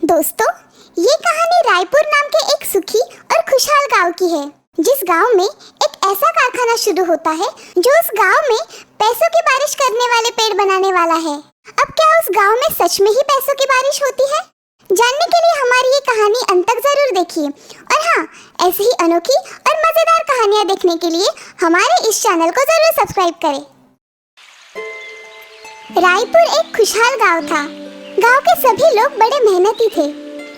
दोस्तों, ये कहानी रायपुर नाम के एक सुखी और खुशहाल गांव की है, जिस गांव में एक ऐसा कारखाना शुरू होता है जो उस गांव में पैसों की बारिश करने वाले पेड़ बनाने वाला है। अब क्या उस गांव में सच में ही पैसों की बारिश होती है? जानने के लिए हमारी ये कहानी अंत तक जरूर देखिए। और हाँ, ऐसी ही अनोखी और मजेदार कहानियाँ देखने के लिए हमारे इस चैनल को जरूर सब्सक्राइब करें। रायपुर एक खुशहाल गांव था। गांव के सभी लोग बड़े मेहनती थे।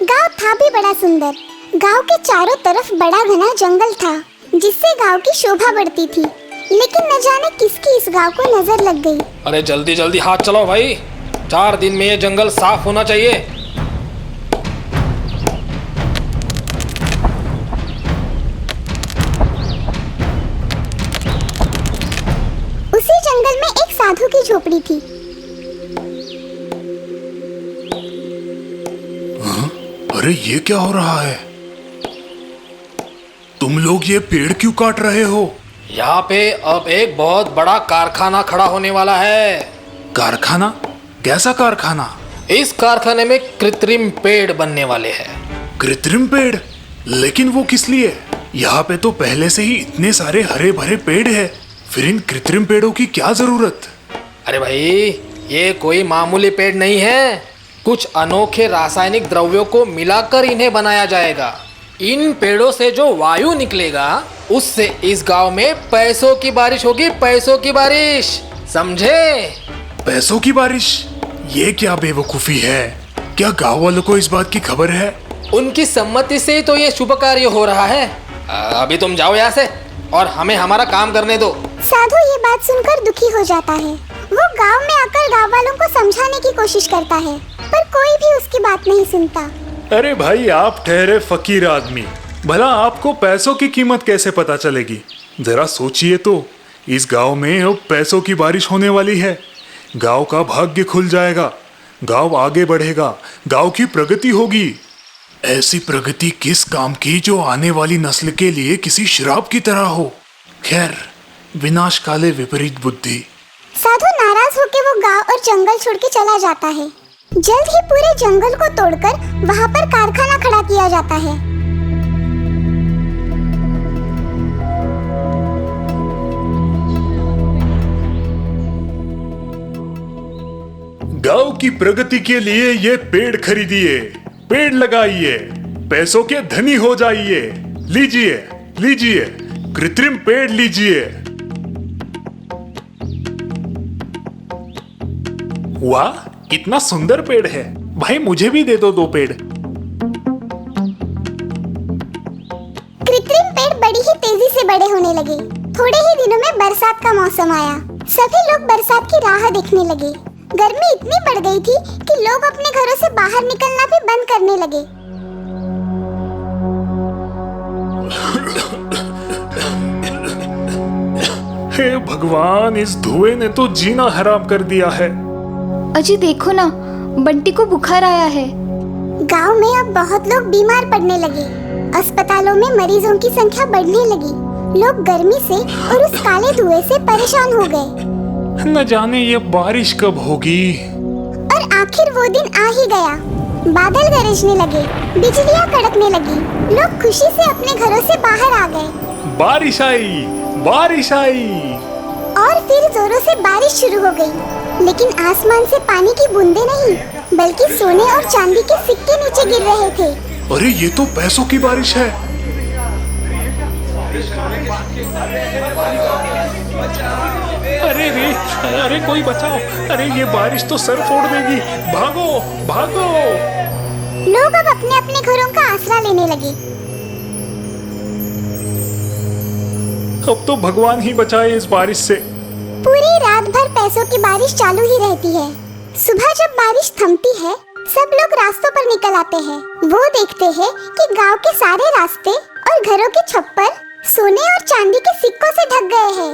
गांव था भी बड़ा सुंदर। गांव के चारों तरफ बड़ा घना जंगल था, जिससे गांव की शोभा बढ़ती थी। लेकिन न जाने किसकी इस गांव को नजर लग गई। अरे जल्दी जल्दी हाथ चलाओ भाई, 4 दिन में ये जंगल साफ होना चाहिए। उसी जंगल में एक साधु की झोपड़ी थी। अरे ये क्या हो रहा है? तुम लोग ये पेड़ क्यों काट रहे हो? यहाँ पे अब एक बहुत बड़ा कारखाना खड़ा होने वाला है। कारखाना? कैसा कारखाना? इस कारखाने में कृत्रिम पेड़ बनने वाले हैं। कृत्रिम पेड़? लेकिन वो किस लिए? यहाँ पे तो पहले से ही इतने सारे हरे भरे पेड़ हैं। फिर इन कृत्रिम पेड़ों की क्या जरूरत? अरे भाई, ये कोई मामूली पेड़ नहीं है। कुछ अनोखे रासायनिक द्रव्यों को मिलाकर इन्हें बनाया जाएगा। इन पेड़ों से जो वायु निकलेगा, उससे इस गांव में पैसों की बारिश होगी। पैसों की बारिश, समझे? पैसों की बारिश? ये क्या बेवकूफी है? क्या गांव वालों को इस बात की खबर है? उनकी सम्मति से तो ये शुभ कार्य हो रहा है। अभी तुम जाओ यहाँ से और हमें हमारा काम करने दो। साधु ये बात सुनकर दुखी हो जाता है। वो गांव में आकर गांव वालों को समझाने की कोशिश करता है, पर कोई भी उसकी बात नहीं सुनता। अरे भाई, आप ठहरे फकीर आदमी, भला आपको पैसों की कीमत कैसे पता चलेगी? जरा सोचिए तो, इस गांव में अब पैसों की बारिश होने वाली है। गांव का भाग्य खुल जाएगा, गांव आगे बढ़ेगा, गांव की प्रगति होगी। ऐसी प्रगति किस काम की जो आने वाली नस्ल के लिए किसी श्राप की तरह हो? खैर, विनाश काले विपरीत बुद्धि। साधु नाराज होकर वो गांव और जंगल छोड़ के चला जाता है। जल्द ही पूरे जंगल को तोड़कर वहां पर कारखाना खड़ा किया जाता है। गांव की प्रगति के लिए ये पेड़ खरीदिए, पेड़ लगाइए, पैसों के धनी हो जाइए। लीजिए लीजिए, कृत्रिम पेड़ लीजिए। वाह, कितना सुंदर पेड़ है। भाई मुझे भी दे दो 2 पेड़। कृत्रिम पेड़ बड़ी ही तेजी से बड़े होने लगे। थोड़े ही दिनों में बरसात का मौसम आया। सभी लोग बरसात की राह देखने लगे। गर्मी इतनी बढ़ गई थी कि लोग अपने घरों से बाहर निकलना भी बंद करने लगे। हे भगवान, इस धुएं ने तो जीना हराम कर दिया है। अजी देखो ना, बंटी को बुखार आया है। गांव में अब बहुत लोग बीमार पड़ने लगे। अस्पतालों में मरीजों की संख्या बढ़ने लगी। लोग गर्मी से और उस काले धुएं से परेशान हो गए। न जाने ये बारिश कब होगी। और आखिर वो दिन आ ही गया। बादल गरजने लगे, बिजलियां कड़कने लगी। लोग खुशी से अपने घरों से बाहर आ गए। बारिश आई, बारिश आई। और फिर जोरों से बारिश शुरू हो गई। लेकिन आसमान से पानी की बूंदें नहीं, बल्कि सोने और चांदी के सिक्के नीचे गिर रहे थे। अरे ये तो पैसों की बारिश है। अरे रे, अरे कोई बचाओ। अरे ये बारिश तो सर फोड़ देगी। भागो भागो। लोग अब अपने अपने घरों का आसरा लेने लगे। अब तो भगवान ही बचाए इस बारिश से। पूरी रात भर पैसों की बारिश चालू ही रहती है। सुबह जब बारिश थमती है, सब लोग रास्तों पर निकल आते हैं। वो देखते हैं कि गांव के सारे रास्ते और घरों के छप्पर सोने और चांदी के सिक्कों से ढक गए हैं।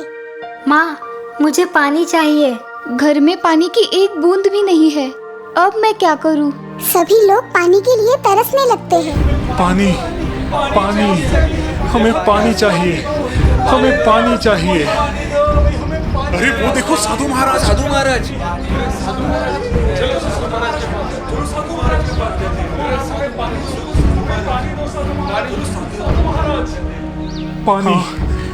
माँ, मुझे पानी चाहिए। घर में पानी की एक बूंद भी नहीं है। अब मैं क्या करूँ? सभी लोग पानी के लिए तरसने लगते हैं। पानी, पानी, हमें पानी चाहिए, हमें पानी चाहिए। अरे वो देखो, साधु महाराज। साधु महाराज। पानी,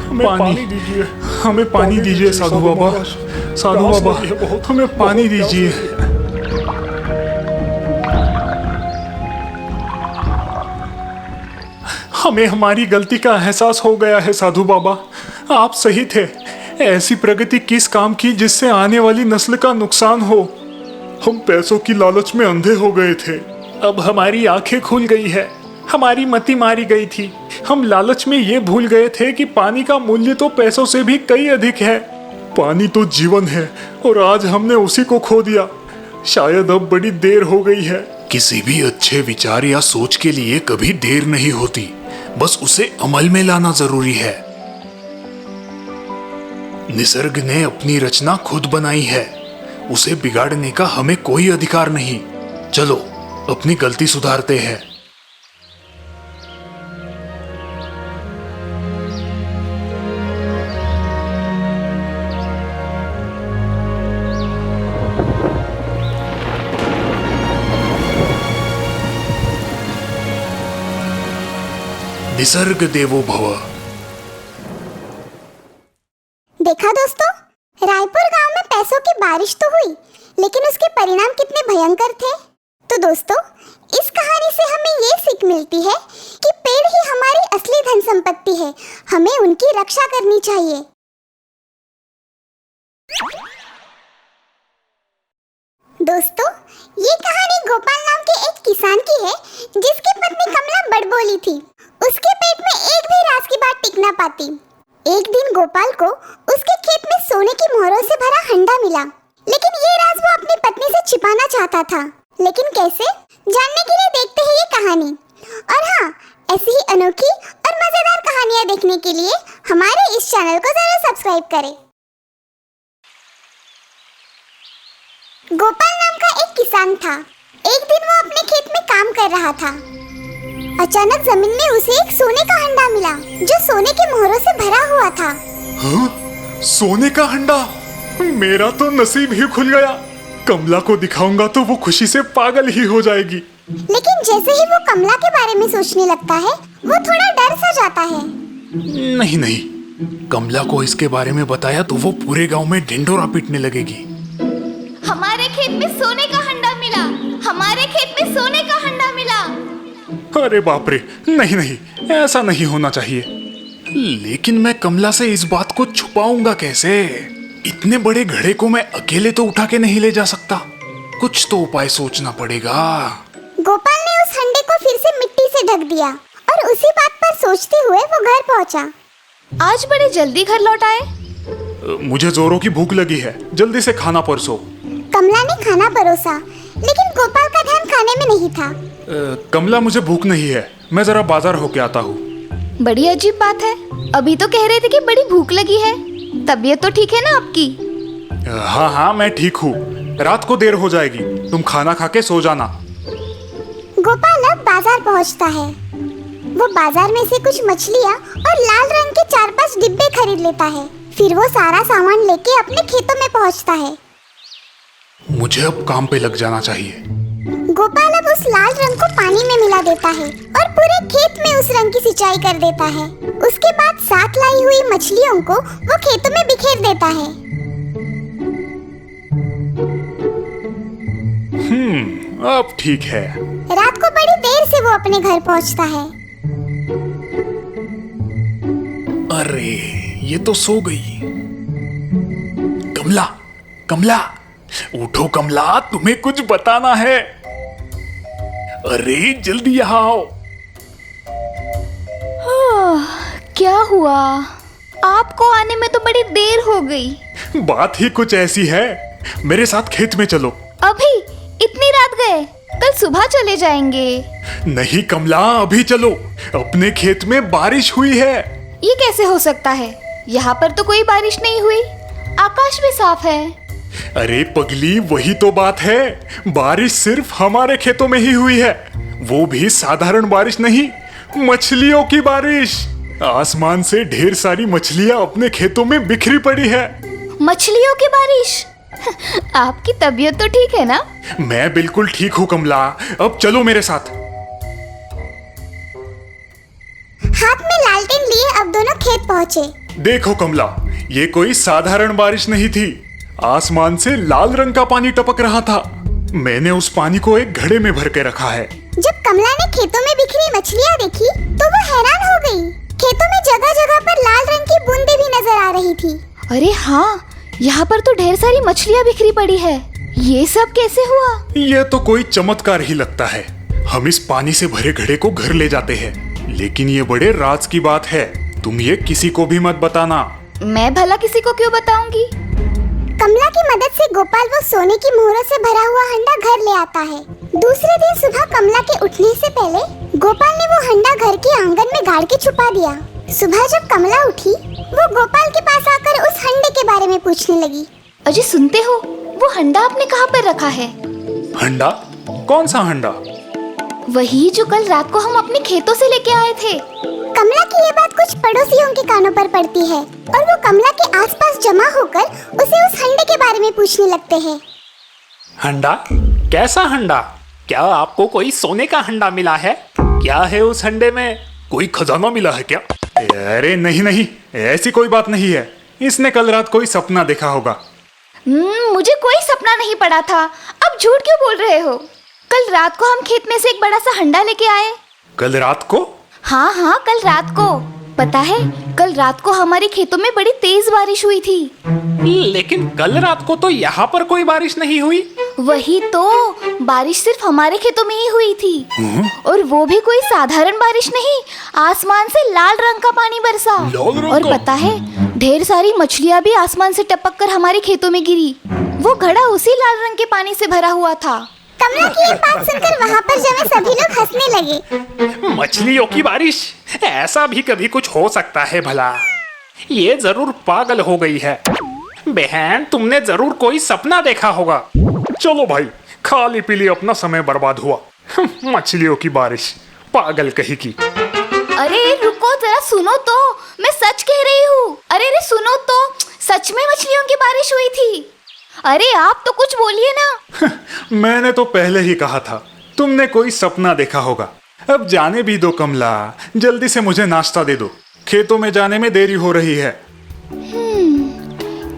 हमें पानी दीजिए। हमें पानी दीजिए साधु बाबा, साधु बाबा, हमें पानी दीजिए। हमें हमारी गलती का एहसास हो गया है साधु बाबा, आप सही थे। ऐसी प्रगति किस काम की जिससे आने वाली नस्ल का नुकसान हो। हम पैसों की लालच में अंधे हो गए थे, अब हमारी आंखें खुल गई है। हमारी मति मारी गई थी। हम लालच में ये भूल गए थे कि पानी का मूल्य तो पैसों से भी कई अधिक है। पानी तो जीवन है और आज हमने उसी को खो दिया। शायद अब बड़ी देर हो गई है। किसी भी अच्छे विचार या सोच के लिए कभी देर नहीं होती, बस उसे अमल में लाना जरूरी है। निसर्ग ने अपनी रचना खुद बनाई है, उसे बिगाड़ने का हमें कोई अधिकार नहीं। चलो अपनी गलती सुधारते हैं। निसर्ग देवो भव। देखा दोस्तों, रायपुर गांव में पैसों की बारिश तो हुई, लेकिन उसके परिणाम कितने भयंकर थे। तो दोस्तों, इस कहानी से हमें ये सीख मिलती है कि पेड़ ही हमारी असली धन संपत्ति है, हमें उनकी रक्षा करनी चाहिए। दोस्तों, ये कहानी गोपाल नाम के एक किसान की है जिसकी पत्नी कमला बड़बोली थी। उसके पेट में एक भी राज की बात टिक ना पाती। एक दिन गोपाल को उसके खेत में सोने की मोहरों से भरा हंडा मिला, लेकिन ये राज वो अपनी पत्नी से छिपाना चाहता था। लेकिन कैसे, जानने के लिए देखते हैं ये कहानी। और हाँ, ऐसी ही अनोखी और मजेदार कहानियां देखने के लिए हमारे इस चैनल को जरूर सब्सक्राइब करें। गोपाल नाम का एक किसान था। एक दिन वो अपने खेत में काम कर रहा था। अचानक जमीन में उसे एक सोने का हंडा मिला जो सोने के मोहरों से भरा हुआ था। हाँ? सोने का हंडा? मेरा तो नसीब ही खुल गया। कमला को दिखाऊंगा तो वो खुशी से पागल ही हो जाएगी। लेकिन जैसे ही वो कमला के बारे में सोचने लगता है, वो थोड़ा डर सा जाता है। नहीं नहीं, कमला को इसके बारे में बताया तो वो पूरे गांव में ढिंढोरा पीटने लगेगी। हमारे खेत में सोने का हंडा मिला, हमारे खेत में सोने का हंडा मिला। अरे बाप रे, नहीं नहीं, ऐसा नहीं होना चाहिए। लेकिन मैं कमला से इस बात को छुपाऊंगा कैसे? इतने बड़े घड़े को मैं अकेले तो उठा के नहीं ले जा सकता। कुछ तो उपाय सोचना पड़ेगा। गोपाल ने उस हंडे को फिर से मिट्टी से ढक दिया और उसी बात पर सोचते हुए वो घर पहुंचा। आज बड़े जल्दी घर लौट आए। मुझे जोरों की भूख लगी है, जल्दी से खाना परसो। कमला ने खाना परोसा, लेकिन गोपाल का ध्यान खाने में नहीं था। कमला, मुझे भूख नहीं है, मैं जरा बाजार होके आता हूँ। बड़ी अजीब बात है, अभी तो कह रहे थे कि बड़ी भूख लगी है। तबीयत तो ठीक है ना आपकी? हाँ हाँ, मैं ठीक हूँ। रात को देर हो जाएगी, तुम खाना खा के सो जाना। गोपाल अब बाजार पहुँचता है। वो बाजार में से कुछ मछलियाँ और लाल रंग के 4-5 डिब्बे खरीद लेता है। फिर वो सारा सामान लेके अपने खेतों में पहुँचता है। मुझे अब काम पे लग जाना चाहिए। गोपाल अब उस लाल रंग को पानी में मिला देता है और पूरे खेत में उस रंग की सिंचाई कर देता है। उसके बाद साथ लाई हुई मछलियों को वो खेतों में बिखेर देता है। अब ठीक है। रात को बड़ी देर से वो अपने घर पहुंचता है। अरे ये तो सो गई। कमला, कमला, उठो कमला, तुम्हें कुछ बताना है। अरे जल्दी यहाँ आओ। क्या हुआ? आपको आने में तो बड़ी देर हो गई। बात ही कुछ ऐसी है, मेरे साथ खेत में चलो। अभी इतनी रात गए? कल सुबह चले जाएंगे। नहीं कमला, अभी चलो, अपने खेत में बारिश हुई है। ये कैसे हो सकता है? यहाँ पर तो कोई बारिश नहीं हुई, आकाश भी साफ है। अरे पगली, वही तो बात है, बारिश सिर्फ हमारे खेतों में ही हुई है। वो भी साधारण बारिश नहीं, मछलियों की बारिश। आसमान से ढेर सारी मछलियां अपने खेतों में बिखरी पड़ी है। मछलियों की बारिश? आपकी तबीयत तो ठीक है ना? मैं बिल्कुल ठीक हूँ कमला, अब चलो मेरे साथ। हाथ में लालटेन लिए अब दोनों खेत पहुँचे। देखो कमला, ये कोई साधारण बारिश नहीं थी। आसमान से लाल रंग का पानी टपक रहा था। मैंने उस पानी को एक घड़े में भर के रखा है। जब कमला ने खेतों में बिखरी मछलियाँ देखी तो वो हैरान हो गई। खेतों में जगह जगह पर लाल रंग की बूंदें भी नजर आ रही थी। अरे हाँ, यहाँ पर तो ढेर सारी मछलियाँ बिखरी पड़ी है। ये सब कैसे हुआ? ये तो कोई चमत्कार ही लगता है। हम इस पानी से भरे घड़े को घर ले जाते हैं, लेकिन ये बड़े राज की बात है। तुम ये किसी को भी मत बताना। मैं भला किसी को क्यों बताऊंगी? कमला की मदद से गोपाल वो सोने की मोहरों से भरा हुआ हंडा घर ले आता है। दूसरे दिन सुबह कमला के उठने से पहले गोपाल ने वो हंडा घर के आंगन में गाड़ के छुपा दिया। सुबह जब कमला उठी, वो गोपाल के पास आकर उस हंडे के बारे में पूछने लगी। अजय सुनते हो, वो हंडा आपने कहाँ पर रखा है? हंडा? कौन सा हंडा? वही जो कल रात को हम अपने खेतों से लेके आए थे। कमला की ये बात कुछ पड़ोसियों के कानों पर पड़ती है और वो कमला के आसपास जमा होकर उसे उस हंडे के बारे में पूछने लगते हैं। हंडा? कैसा हंडा? क्या आपको कोई सोने का हंडा मिला है? क्या है उस हंडे में? कोई खजाना मिला है क्या? अरे नहीं नहीं, ऐसी कोई बात नहीं है। इसने कल रात कोई सपना देखा होगा। मुझे कोई सपना नहीं पड़ा था। अब झूठ क्यों बोल रहे हो? कल रात को हम खेत में से एक बड़ा सा हंडा लेके आए। कल रात को? हाँ हाँ, कल रात को। पता है, कल रात को हमारे खेतों में बड़ी तेज बारिश हुई थी। लेकिन कल रात को तो यहाँ पर कोई बारिश नहीं हुई। वही तो, बारिश सिर्फ हमारे खेतों में ही हुई थी। और वो भी कोई साधारण बारिश नहीं, आसमान से लाल रंग का पानी बरसा। और पता है, ढेर सारी मछलियाँ भी आसमान से टपक कर हमारे खेतों में गिरी। वो घड़ा उसी लाल रंग के पानी से भरा हुआ था। कमला की ये बात सुनकर वहाँ पर जमे सभी लोग हंसने लगे। मछलियों की बारिश? ऐसा भी कभी कुछ हो सकता है भला? ये जरूर पागल हो गई है। बहन, तुमने जरूर कोई सपना देखा होगा। चलो भाई, खाली पीली अपना समय बर्बाद हुआ। मछलियों की बारिश, पागल कही की। अरे रुको जरा, सुनो तो, मैं सच कह रही हूँ। अरे सुनो तो, सच में मछलियों की बारिश हुई थी। अरे आप तो कुछ बोलिए ना। मैंने तो पहले ही कहा था, तुमने कोई सपना देखा होगा। अब जाने भी दो कमला, जल्दी से मुझे नाश्ता दे दो। खेतों में जाने में देरी हो रही है।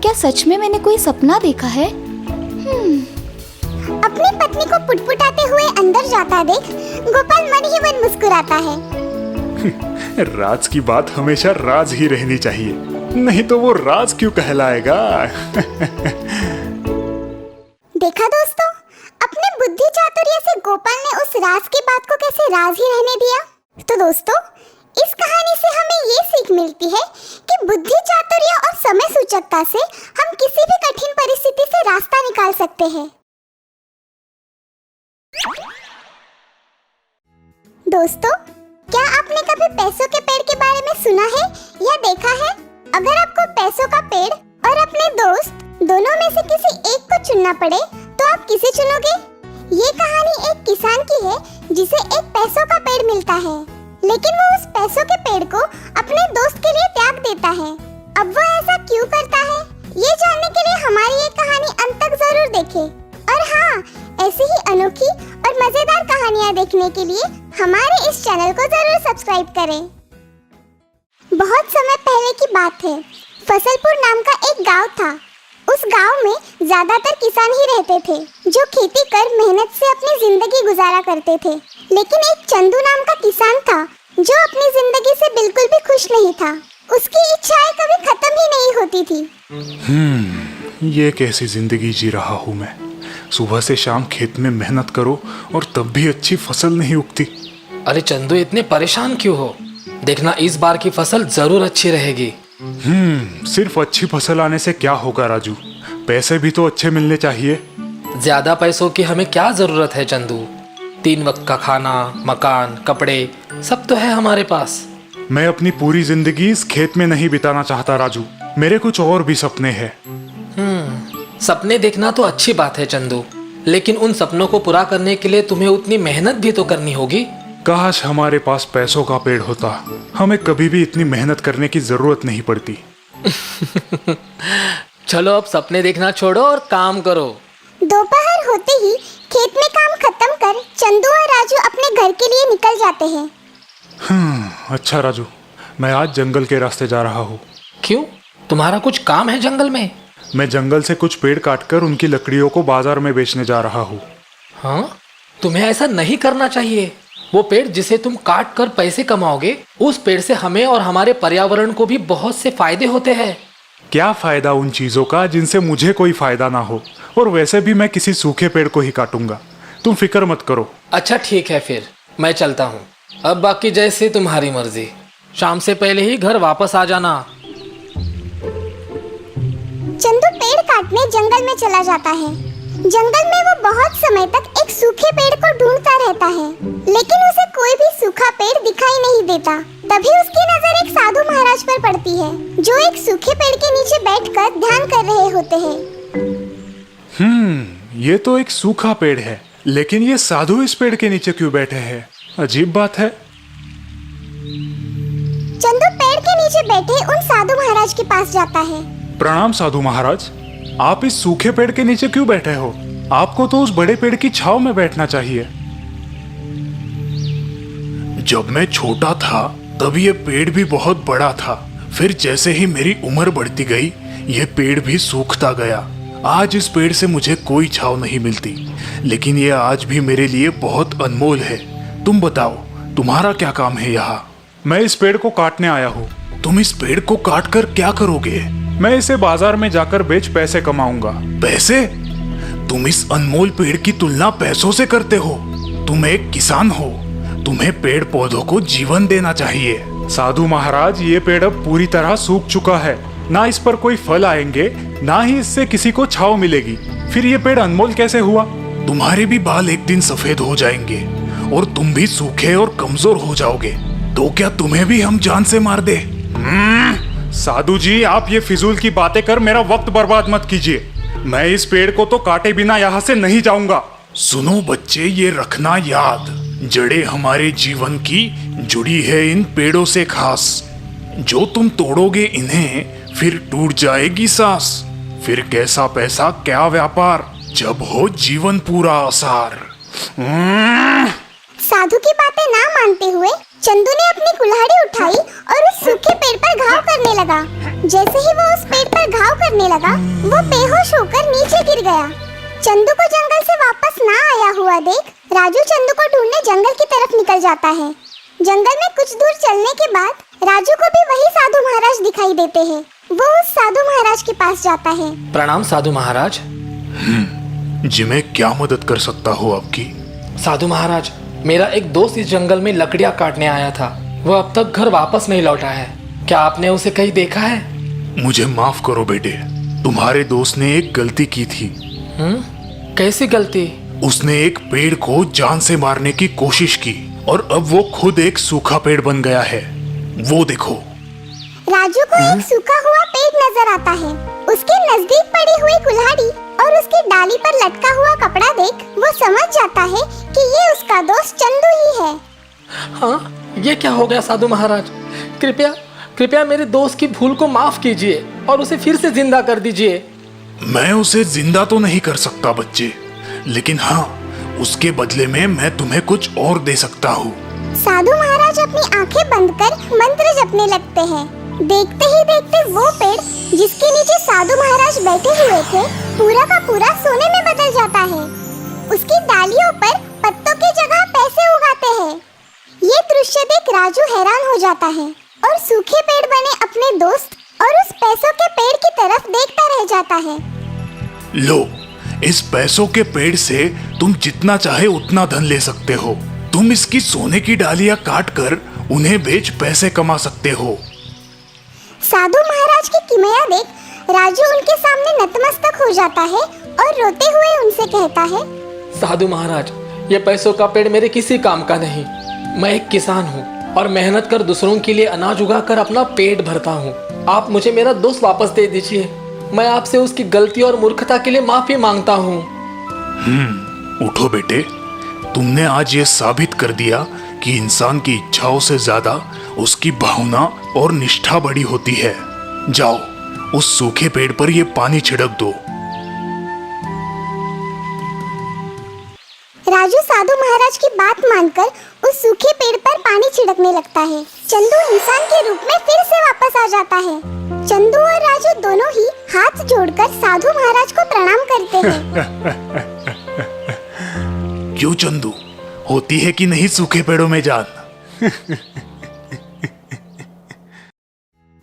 क्या सच में मैंने कोई सपना देखा है? अपनी पत्नी को पुटपुटाते हुए अंदर जाता देख गोपाल मन ही मन मुस्कुराता है। राज की बात हमेशा राज ही रहनी चाहिए, नहीं तो वो राज क्यों कहलाएगा। देखा दोस्तों, अपने बुद्धि चातुर्य से गोपाल ने उस राज की बात को कैसे राज ही रहने दिया। तो दोस्तों, इस कहानी से हमें ये सीख मिलती है कि बुद्धि चातुर्य और समय सूचकता से हम किसी भी कठिन परिस्थिति से रास्ता निकाल सकते हैं। दोस्तों, क्या आपने कभी पैसों के पेड़ के बारे में सुना है या देखा है? अगर आपको पैसों का पेड़ और अपने दोस्त दोनों में से किसी एक को चुनना पड़े तो आप किसे चुनोगे? ये कहानी एक किसान की है जिसे एक पैसों का पेड़ मिलता है, लेकिन वो उस पैसों के पेड़ को अपने दोस्त के लिए त्याग देता है। अब वो ऐसा क्यों करता है, ये जानने के लिए हमारी ये कहानी अंत तक जरूर देखें। और हाँ, ऐसी ही अनोखी और मजेदार कहानियाँ देखने के लिए हमारे इस चैनल को जरूर सब्सक्राइब करें। बहुत समय पहले की बात है, फसलपुर नाम का एक गांव था। उस गांव में ज्यादातर किसान ही रहते थे जो खेती कर मेहनत से अपनी जिंदगी गुजारा करते थे। लेकिन एक चंदू नाम का किसान था जो अपनी जिंदगी से बिल्कुल भी खुश नहीं था। उसकी इच्छाएं कभी खत्म ही नहीं होती थी। ये कैसी जिंदगी जी रहा हूँ मैं। सुबह से शाम खेत में मेहनत करो और तब भी अच्छी फसल नहीं उगती। अरे चंदू, इतने परेशान क्यों हो? देखना, इस बार की फसल जरूर अच्छी रहेगी। सिर्फ अच्छी फसल आने से क्या होगा राजू, पैसे भी तो अच्छे मिलने चाहिए। ज्यादा पैसों की हमें क्या जरूरत है चंदू? 3 वक्त का खाना, मकान, कपड़े सब तो है हमारे पास। मैं अपनी पूरी जिंदगी इस खेत में नहीं बिताना चाहता राजू। मेरे कुछ और भी सपने हैं। सपने देखना तो अच्छी बात है चंदू, लेकिन उन सपनों को पूरा करने के लिए तुम्हें उतनी मेहनत भी तो करनी होगी। काश हमारे पास पैसों का पेड़ होता, हमें कभी भी इतनी मेहनत करने की जरूरत नहीं पड़ती। चलो अब सपने देखना छोड़ो और काम करो। दोपहर होते ही खेत में काम खत्म कर चंदू और राजू अपने घर के लिए निकल जाते हैं। अच्छा राजू, मैं आज जंगल के रास्ते जा रहा हूँ। क्यों? तुम्हारा कुछ काम है जंगल में? मैं जंगल से कुछ पेड़ काटकर उनकी लकड़ियों को बाजार में बेचने जा रहा हूँ। हाँ, तुम्हें ऐसा नहीं करना चाहिए। वो पेड़ जिसे तुम काट कर पैसे कमाओगे, उस पेड़ से हमें और हमारे पर्यावरण को भी बहुत से फायदे होते हैं। क्या फायदा उन चीजों का जिनसे मुझे कोई फायदा ना हो? और वैसे भी मैं किसी सूखे पेड़ को ही काटूंगा। तुम फिक्र मत करो। अच्छा ठीक है, फिर मैं चलता हूँ। अब बाकी जैसे तुम्हारी मर्जी। शाम से पहले ही घर वापस आ जाना। चंदू पेड़ काटने जंगल में चला जाता है। जंगल में वो बहुत समय तक एक सूखे पेड़ को ढूंढता रहता है, लेकिन उसे कोई भी सूखा पेड़ दिखाई नहीं देता। तभी उसकी नजर एक साधु महाराज पर पड़ती है, जो एक सूखे पेड़ के नीचे बैठकर ध्यान कर रहे होते हैं। ये तो एक सूखा पेड़ है, लेकिन ये साधु इस पेड़ के नीचे क्यों बैठे हैं? अजीब बात है। चंदू पेड़ के नीचे बैठे उन साधु महाराज के पास जाता है। प्रणाम साधु महाराज, आप इस सूखे पेड़ के नीचे क्यों बैठे हो? आपको तो उस बड़े पेड़ की छांव में बैठना चाहिए। जब मैं छोटा था तब ये पेड़ भी बहुत बड़ा था। फिर जैसे ही मेरी उम्र बढ़ती गई, ये पेड़ भी सूखता गया। आज इस पेड़ से मुझे कोई छांव नहीं मिलती, लेकिन ये आज भी मेरे लिए बहुत अनमोल है। तुम बताओ, तुम्हारा क्या काम है यहाँ? मैं इस पेड़ को काटने आया हूँ। तुम इस पेड़ को काट कर क्या करोगे? मैं इसे बाजार में जाकर बेच पैसे कमाऊंगा। पैसे? तुम इस अनमोल पेड़ की तुलना पैसों से करते हो? तुम एक किसान हो, तुम्हें पेड़ पौधों को जीवन देना चाहिए। साधु महाराज, ये पेड़ अब पूरी तरह सूख चुका है। ना इस पर कोई फल आएंगे, ना ही इससे किसी को छांव मिलेगी। फिर ये पेड़ अनमोल कैसे हुआ? तुम्हारे भी बाल एक दिन सफेद हो जाएंगे और तुम भी सूखे और कमजोर हो जाओगे। तो क्या तुम्हें भी हम जान से मार दे? साधु जी, आप ये फिजूल की बातें कर मेरा वक्त बर्बाद मत कीजिए। मैं इस पेड़ को तो काटे बिना यहाँ से नहीं जाऊंगा। सुनो बच्चे, ये रखना याद, जड़ें हमारे जीवन की जुड़ी है इन पेड़ों से खास। जो तुम तोड़ोगे इन्हें, फिर टूट जाएगी सांस। फिर कैसा पैसा क्या व्यापार, जब हो जीवन पूरा आसार। साधु की बातें ना मानते हुए चंदू ने अपनी कुल्हाड़ी उठाई और उस सूखे पेड़ पर घाव करने लगा। जैसे ही वो उस पेड़ पर घाव करने लगा, वो बेहोश होकर नीचे गिर गया। चंदू को जंगल से वापस ना आया हुआ देख राजू चंदू को ढूंढने जंगल की तरफ निकल जाता है। जंगल में कुछ दूर चलने के बाद राजू को भी वही साधु महाराज दिखाई देते हैं। वो उस साधु महाराज के पास जाता है। प्रणाम साधु महाराज। जी, मैं क्या मदद कर सकता हूँ आपकी? साधु महाराज, मेरा एक दोस्त इस जंगल में लकड़ियाँ काटने आया था। वह अब तक घर वापस नहीं लौटा है। क्या आपने उसे कहीं देखा है? मुझे माफ करो बेटे, तुम्हारे दोस्त ने एक गलती की थी। कैसी गलती? उसने एक पेड़ को जान से मारने की कोशिश की और अब वो खुद एक सूखा पेड़ बन गया है। वो देखो। राजू को एक सूखा हुआ पेड़ नजर आता है। उसके नजदीक पड़ी हुई कुल्हाड़ी और उसकी डाली पर लटका हुआ कपड़ा देख वो समझ जाता है कि ये उसका दोस्त चंदू ही है। हाँ, ये क्या हो गया साधु महाराज? कृपया कृपया मेरे दोस्त की भूल को माफ कीजिए और उसे फिर से जिंदा कर दीजिए। मैं उसे जिंदा तो नहीं कर सकता बच्चे, लेकिन हाँ, उसके बदले में मैं तुम्हें कुछ और दे सकता हूँ। साधु महाराज अपनी आंखें बंद कर मंत्र जपने लगते हैं। देखते ही देखते वो पेड़ जिसके नीचे साधु महाराज बैठे हुए थे, पूरा का पूरा सोने में बदल जाता है। उसकी डालियों पर पत्तों की जगह पैसे उगाते हैं। ये दृश्य देख राजू हैरान हो जाता है और सूखे पेड़ बने अपने दोस्त और उस पैसों के पेड़ की तरफ देखता रह जाता है। लो, इस पैसों के पेड़ से तुम जितना चाहे उतना धन ले सकते हो। तुम इसकी सोने की डालियां काट कर उन्हें बेच पैसे कमा सकते हो। साधु महाराज की किमया देख राजू उनके सामने नतमस्तक हो जाता है और रोते हुए उनसे कहता है, साधु महाराज, ये पैसों का पेड़ मेरे किसी काम का नहीं। मैं एक किसान हूँ और मेहनत कर दूसरों के लिए अनाज उगाकर अपना पेट भरता हूँ। आप मुझे मेरा दोस्त वापस दे दीजिए। मैं आपसे उसकी गलती और मूर्खता के लिए माफी मांगता हूँ। उठो बेटे, तुमने आज ये साबित कर दिया कि इंसान की इच्छाओं से ज्यादा उसकी भावना और निष्ठा बड़ी होती है। जाओ, उस सूखे पेड़ पर ये पानी छिड़क दो। राजू साधु महाराज की बात मानकर उस सूखे पेड़ पर पानी छिड़कने लगता है। चंदू इंसान के रूप में फिर से वापस आ जाता है। चंदू और राजू दोनों ही हाथ जोड़कर साधु महाराज को प्रणाम करते हैं। क्यों चंदू, होती है कि नहीं सूखे पेड़ों में जान?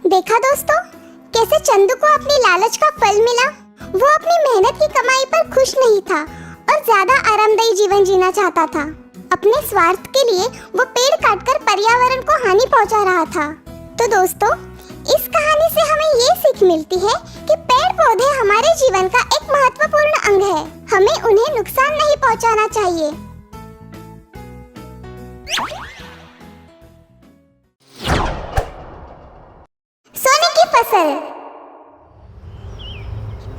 देखा दोस्तों, कैसे चंदू को अपनी लालच का फल मिला। वो अपनी मेहनत की कमाई पर खुश नहीं था और ज्यादा आरामदायी जीवन जीना चाहता था। अपने स्वार्थ के लिए वो पेड़ काटकर पर्यावरण को हानि पहुंचा रहा था। तो दोस्तों, इस कहानी से हमें ये सीख मिलती है कि पेड़ पौधे हमारे जीवन का एक महत्वपूर्ण अंग है। हमें उन्हें नुकसान नहीं पहुंचाना चाहिए। सोने की फसल।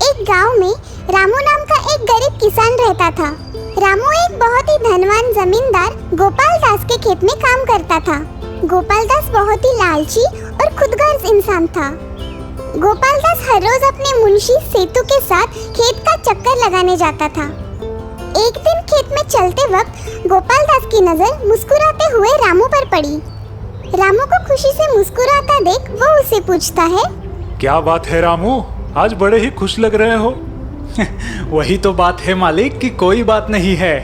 एक गांव में रामू नाम का एक गरीब किसान रहता था। रामू एक बहुत ही धनवान जमींदार गोपाल दास के खेत में काम करता था। गोपाल दास बहुत ही लालची और खुदगर्ज इंसान था। गोपाल दास हर रोज अपने मुंशी सेतु के साथ खेत का चक्कर लगाने जाता था। एक दिन खेत में चलते वक्त गोपाल दास की नजर मुस्कुराते हुए रामू पर पड़ी। रामू को खुशी से मुस्कुराता देख वो उसे पूछता है, क्या बात है रामू, आज बड़े ही खुश लग रहे हो। वही तो बात है मालिक कि कोई बात नहीं है।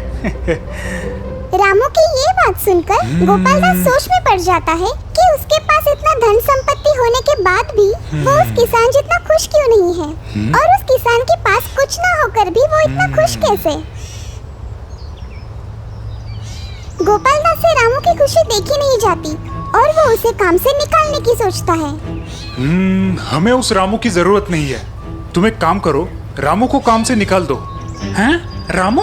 रामू की ये बात सुनकर गोपाल दास सोच में पड़ जाता है कि उसके पास इतना धन संपत्ति होने के बाद भी वो उस किसान जितना खुश क्यों नहीं है, और उस किसान के पास कुछ ना होकर भी वो इतना खुश कैसे। गोपाल दास से रामू की खुशी देखी नहीं जाती और वो उसे काम से निकालने की सोचता है। हमें उस रामू की जरूरत नहीं है। तुम एक काम करो, रामू को काम से निकाल दो। हैं? रामू?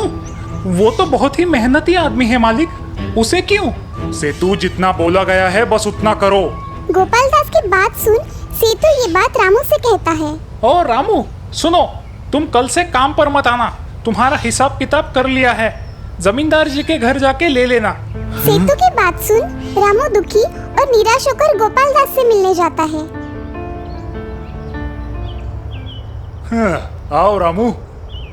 वो तो बहुत ही मेहनती आदमी है मालिक, उसे क्यों? सेतु जितना बोला गया है बस उतना करो। गोपाल दास की बात सुन सेतु ये बात रामू से कहता है। ओ रामू, सुनो, तुम कल से काम पर मत आना। तुम्हारा हिसाब किताब कर लिया है, जमींदार जी के घर जाके ले लेना। सेतु की बात सुन रामू दुखी और निराश होकर गोपाल दास से मिलने जाता है। आओ रामू,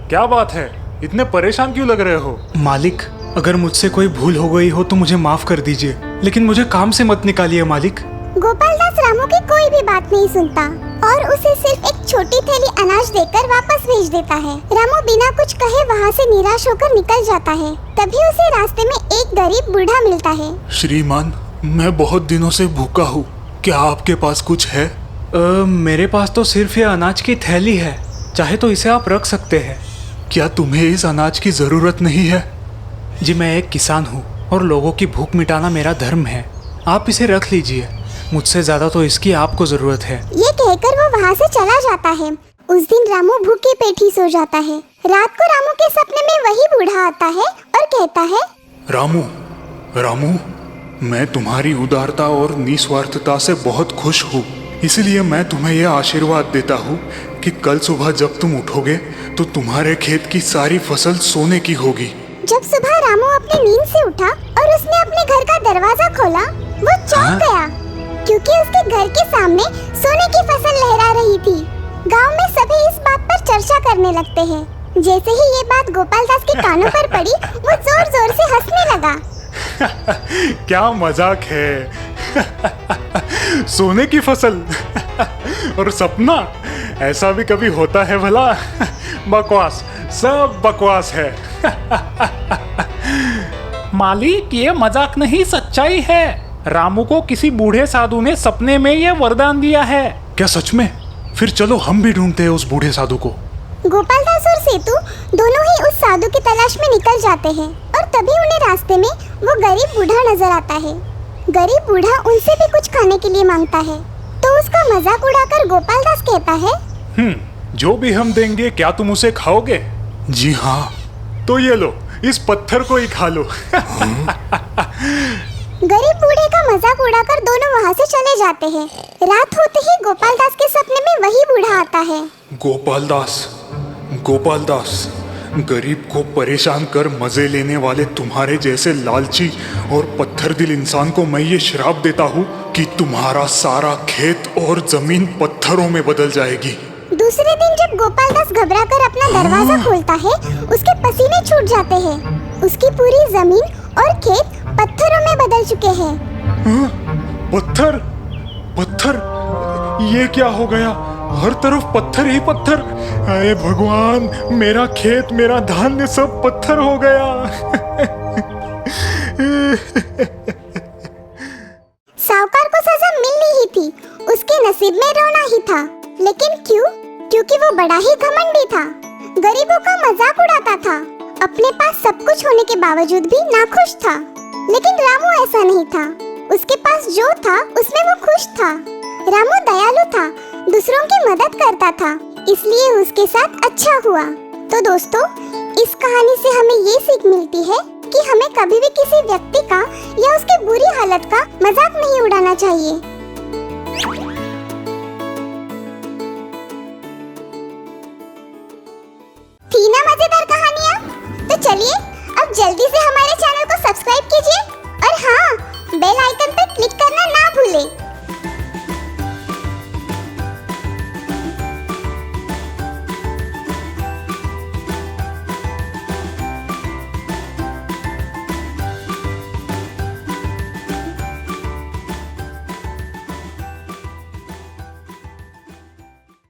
क्या बात है, इतने परेशान क्यों लग रहे हो? मालिक, अगर मुझसे कोई भूल हो गई हो तो मुझे माफ कर दीजिए, लेकिन मुझे काम से मत निकालिए मालिक। गोपाल दास रामू की कोई भी बात नहीं सुनता और उसे सिर्फ एक छोटी थैली अनाज देकर वापस भेज देता है। रामू बिना कुछ कहे वहाँ से निराश होकर निकल जाता है। तभी उसे रास्ते में एक गरीब बूढ़ा मिलता है। श्रीमान, मैं बहुत दिनों से भूखा हूँ, क्या आपके पास कुछ है? मेरे पास तो सिर्फ ये अनाज की थैली है, चाहे तो इसे आप रख सकते हैं। क्या तुम्हें इस अनाज की जरूरत नहीं है? जी, मैं एक किसान हूँ और लोगों की भूख मिटाना मेरा धर्म है। आप इसे रख लीजिए, मुझसे ज्यादा तो इसकी आपको जरूरत है। ये कहकर वो वहाँ से चला जाता है। उस दिन रामू भूखे पेट ही सो जाता है। रात को रामू के सपने में वही बूढ़ा आता है और कहता है, रामू, रामू, मैं तुम्हारी उदारता और निस्वार्थता से बहुत खुश हूँ। इसलिए मैं तुम्हें यह आशीर्वाद देता हूँ कि कल सुबह जब तुम उठोगे तो तुम्हारे खेत की सारी फसल सोने की होगी। जब सुबह रामू अपनी नींद से उठा और उसने अपने घर का दरवाजा खोला, वो चौंक गया क्योंकि उसके घर के सामने सोने की फसल लहरा रही थी। गांव में सभी इस बात पर चर्चा करने लगते हैं। जैसे ही ये बात गोपाल दास के कानों पर पड़ी, वो जोर जोर से हंसने लगा। क्या मजाक है। सोने की फसल और सपना, ऐसा भी कभी होता है भला? बकवास, सब बकवास है। मालिक, ये मजाक नहीं, सच्चाई है। रामू को किसी बूढ़े साधु ने सपने में ये वरदान दिया है। क्या सच में? फिर चलो हम भी ढूंढते हैं उस बूढ़े साधु को। गोपाल दास और सेतु दोनों ही उस साधु की तलाश में निकल जाते हैं और तभी उन्हें रास्ते में वो गरीब बूढ़ा नजर आता है। गरीब बूढ़ा उनसे भी कुछ खाने के लिए मांगता है, तो उसका मजाक उड़ाकर गोपाल दास कहता है, जो भी हम देंगे क्या तुम उसे खाओगे? जी हाँ। तो ये लो, इस पत्थर को ही खा लो। गरीब बूढ़े का मजाक उड़ाकर दोनों वहाँ से चले जाते हैं। रात होते ही गोपाल दास के सपने में वही बूढ़ा आता है। गोपाल दास, गोपाल दास, गरीब को परेशान कर मजे लेने वाले तुम्हारे जैसे लालची और पत्थर दिल इंसान को मैं ये श्राप देता हूँ कि तुम्हारा सारा खेत और जमीन पत्थरों में बदल जाएगी। दूसरे दिन जब गोपाल दास घबराकर अपना दरवाजा खोलता है, उसके पसीने छूट जाते हैं। उसकी पूरी जमीन और खेत पत्थरों में बदल चुके हैं। पत्थर पत्थर, ये क्या हो गया? हर तरफ पत्थर ही पत्थर। अरे भगवान, मेरा खेत, मेरा धान्य सब पत्थर हो गया। साहूकार को सजा मिलनी ही थी, उसके नसीब में रोना ही था। लेकिन क्यों? क्योंकि वो बड़ा ही घमंडी था, गरीबों का मजाक उड़ाता था, अपने पास सब कुछ होने के बावजूद भी नाखुश था। लेकिन रामू ऐसा नहीं था, उसके पास जो था उसमें वो खुश था। रामू दयालु था, दूसरों की मदद करता था, इसलिए उसके साथ अच्छा हुआ। तो दोस्तों, इस कहानी से हमें ये सीख मिलती है कि हमें कभी भी किसी व्यक्ति का या उसके बुरी हालत का मजाक नहीं उड़ाना चाहिए। थी ना मजेदार कहानियाँ? तो चलिए